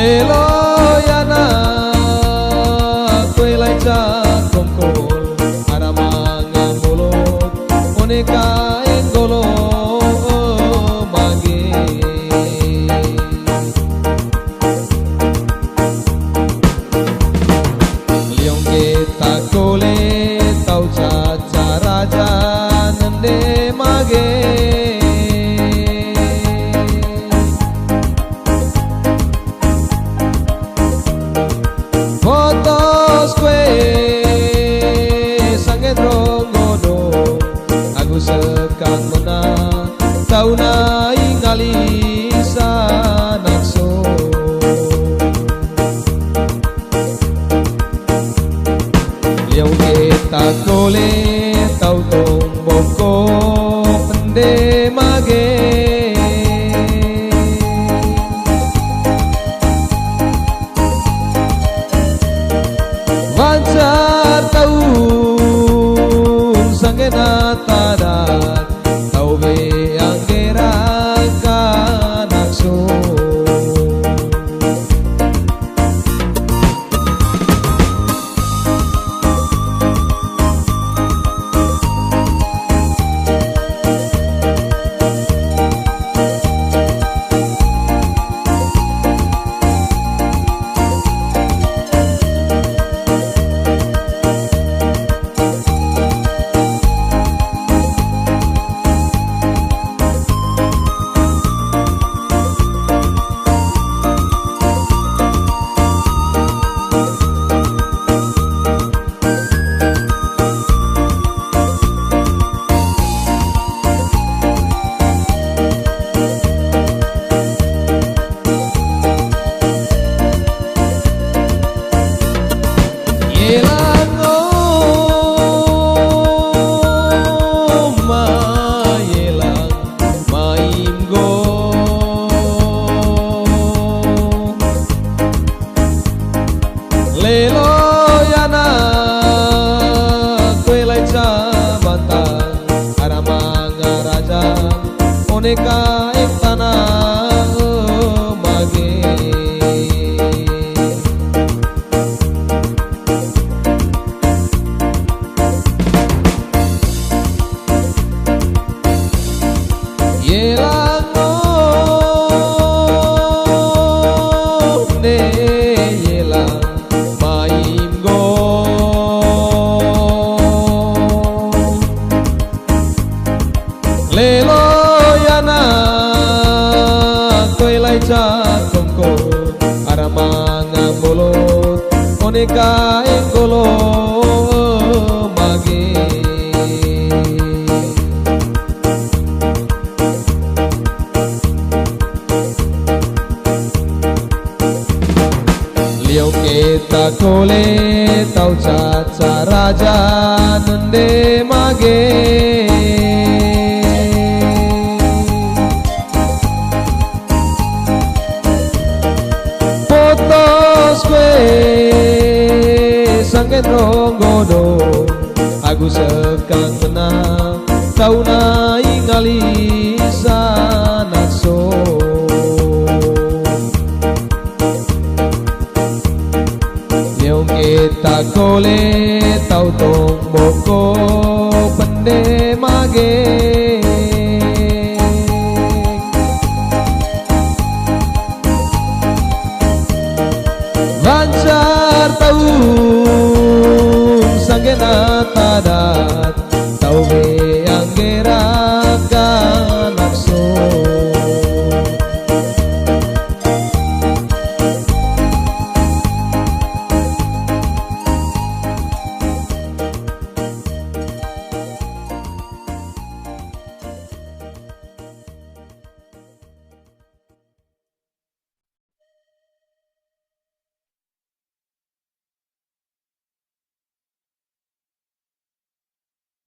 lelo yana kue lai cha kongkol aramanga bolot oneka engolo mage liong kita kole tau cha cha raja nande mage fotos kue sange drongodo aku sekang mena tau na ingali sanakso liau kita kole tau tomboko pende mage Wancar taun sange natadat tau be anggera kanakso lelo yana kue lai cha bantang aramanga raja oneka ek tanah mage yelang ne yelang lelo yana kue lai cha kongko aramanga bolot oneka engolo mage liau kita kole tau cha cha raja nande mage fotos kue sange drongodo aku sekang menang tau na ingali sanakso liong kita kole